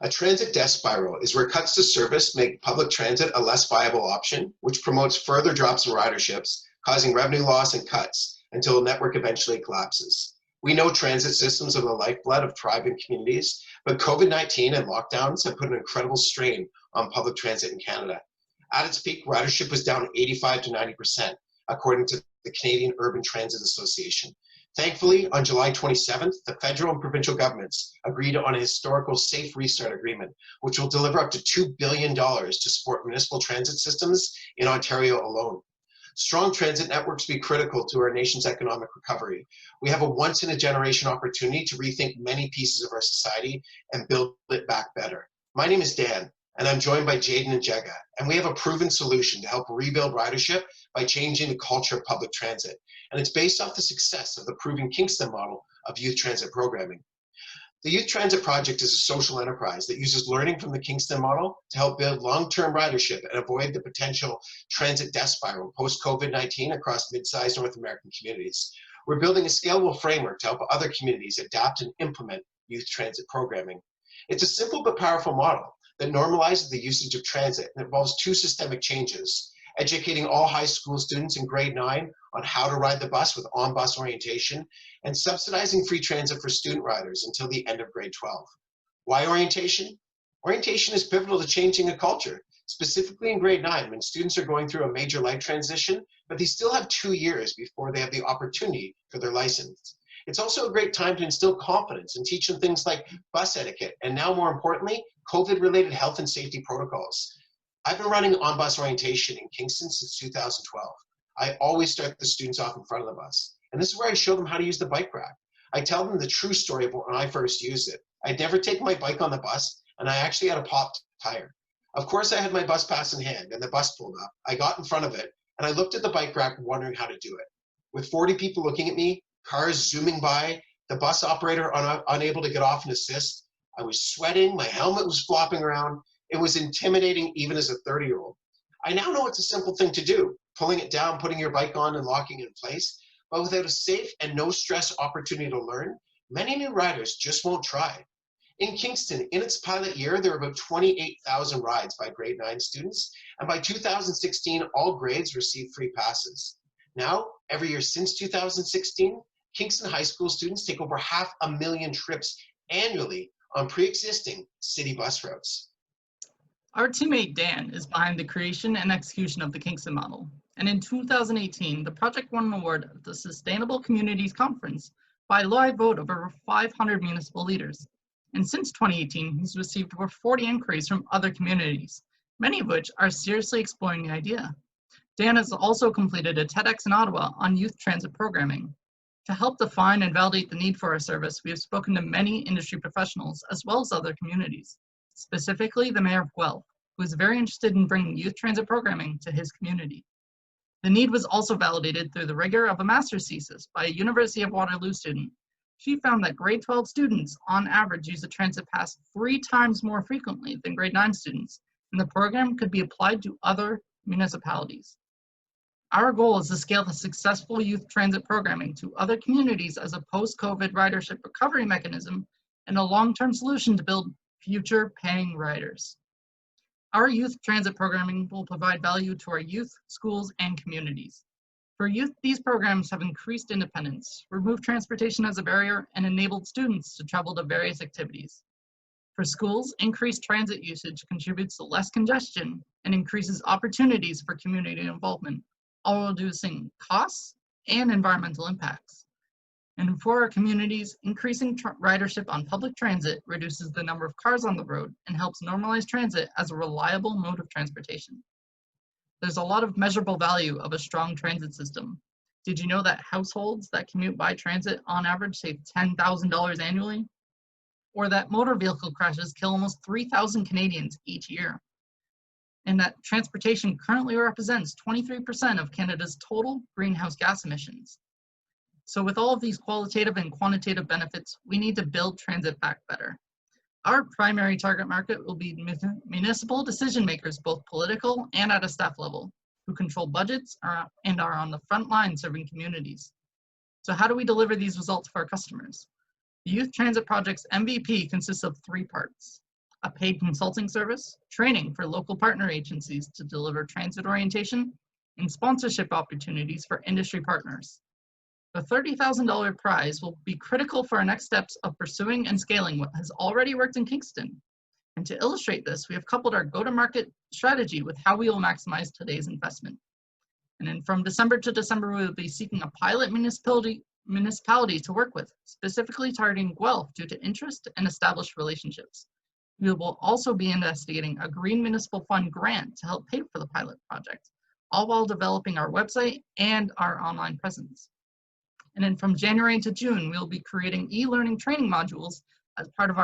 A transit death spiral is where cuts to service make public transit a less viable option, which promotes further drops in riderships, causing revenue loss and cuts until the network eventually collapses. We know transit systems are the lifeblood of thriving communities, but COVID-19 and lockdowns have put an incredible strain on public transit in Canada. At its peak, ridership was down 85 to 90%, according to the Canadian Urban Transit Association. Thankfully, on July 27th, the federal and provincial governments agreed on a historical Safe Restart Agreement, which will deliver up to $2 billion to support municipal transit systems in Ontario alone. Strong transit networks will be critical to our nation's economic recovery. We have a once-in-a-generation opportunity to rethink many pieces of our society and build it back better. My name is Dan, and I'm joined by Jaden and Jega, and we have a proven solution to help rebuild ridership by changing the culture of public transit. And it's based off the success of the proven Kingston model of youth transit programming. The Youth Transit Project is a social enterprise that uses learning from the Kingston model to help build long-term ridership and avoid the potential transit death spiral post-COVID-19 across mid-sized North American communities. We're building a scalable framework to help other communities adapt and implement youth transit programming. It's a simple but powerful model that normalizes the usage of transit and involves two systemic changes: educating all high school students in grade 9 on how to ride the bus with on-bus orientation, and subsidizing free transit for student riders until the end of grade 12. Why orientation? Orientation is pivotal to changing a culture, specifically in grade 9 when students are going through a major life transition, but they still have 2 years before they have the opportunity for their license. It's also a great time to instill confidence and teach them things like bus etiquette, and now more importantly, COVID-related health and safety protocols. I've been running on-bus orientation in Kingston since 2012. I always start the students off in front of the bus. And this is where I show them how to use the bike rack. I tell them the true story of when I first used it. I'd never taken my bike on the bus, and I actually had a popped tire. Of course, I had my bus pass in hand, and the bus pulled up. I got in front of it, and I looked at the bike rack wondering how to do it. With 40 people looking at me, cars zooming by, the bus operator unable to get off and assist, I was sweating, my helmet was flopping around. It was intimidating even as a 30-year-old. I now know it's a simple thing to do, pulling it down, putting your bike on, and locking it in place. But without a safe and no-stress opportunity to learn, many new riders just won't try. In Kingston, in its pilot year, there were about 28,000 rides by grade 9 students, and by 2016, all grades received free passes. Now, every year since 2016, Kingston High School students take over 500,000 trips annually on pre-existing city bus routes. Our teammate Dan is behind the creation and execution of the Kingston model, and in 2018, the project won an award at the Sustainable Communities Conference by a live vote of over 500 municipal leaders. And since 2018, he's received over 40 inquiries from other communities, many of which are seriously exploring the idea. Dan has also completed a TEDx in Ottawa on youth transit programming. To help define and validate the need for our service, we have spoken to many industry professionals as well as other communities. Specifically the Mayor of Guelph, who is very interested in bringing youth transit programming to his community. The need was also validated through the rigor of a master's thesis by a University of Waterloo student. She found that grade 12 students on average use a transit pass 3 times more frequently than grade 9 students, and the program could be applied to other municipalities. Our goal is to scale the successful youth transit programming to other communities as a post-COVID ridership recovery mechanism and a long-term solution to build future paying riders. Our youth transit programming will provide value to our youth, schools, and communities. For youth, these programs have increased independence, removed transportation as a barrier, and enabled students to travel to various activities. For schools, increased transit usage contributes to less congestion and increases opportunities for community involvement, all reducing costs and environmental impacts. And for our communities, increasing ridership on public transit reduces the number of cars on the road and helps normalize transit as a reliable mode of transportation. There's a lot of measurable value of a strong transit system. Did you know that households that commute by transit on average save $10,000 annually? Or that motor vehicle crashes kill almost 3,000 Canadians each year? And that transportation currently represents 23% of Canada's total greenhouse gas emissions. So with all of these qualitative and quantitative benefits, we need to build transit back better. Our primary target market will be municipal decision makers, both political and at a staff level, who control budgets and are on the front line serving communities. So how do we deliver these results for our customers? The Youth Transit Project's MVP consists of 3 parts: a paid consulting service, training for local partner agencies to deliver transit orientation, and sponsorship opportunities for industry partners. The $30,000 prize will be critical for our next steps of pursuing and scaling what has already worked in Kingston. And to illustrate this, we have coupled our go-to-market strategy with how we will maximize today's investment. And then from December to December, we will be seeking a pilot municipality to work with, specifically targeting Guelph due to interest and established relationships. We will also be investigating a Green Municipal Fund grant to help pay for the pilot project, all while developing our website and our online presence. And then from January to June, we'll be creating e-learning training modules as part of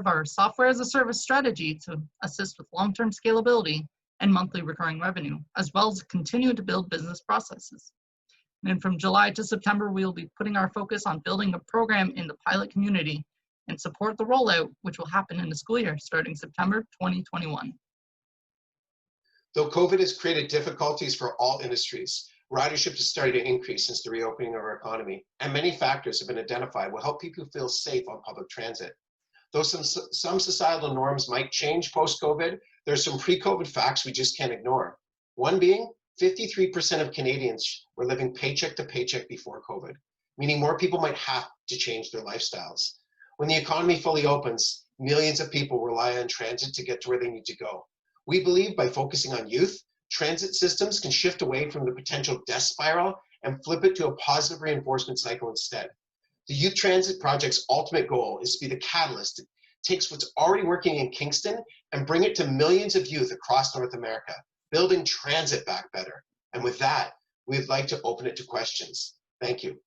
our software as a service strategy to assist with long-term scalability and monthly recurring revenue, as well as continue to build business processes. And then from July to September, we'll be putting our focus on building a program in the pilot community and support the rollout, which will happen in the school year starting September 2021. Though COVID has created difficulties for all industries, ridership has started to increase since the reopening of our economy, and many factors have been identified will help people feel safe on public transit. Though some societal norms might change post-COVID, there are some pre-COVID facts we just can't ignore. One being, 53% of Canadians were living paycheck to paycheck before COVID, meaning more people might have to change their lifestyles. When the economy fully opens, millions of people rely on transit to get to where they need to go. We believe by focusing on youth, transit systems can shift away from the potential death spiral and flip it to a positive reinforcement cycle instead. The Youth Transit Project's ultimate goal is to be the catalyst that takes what's already working in Kingston and bring it to millions of youth across North America, building transit back better. And with that, we'd like to open it to questions. Thank you.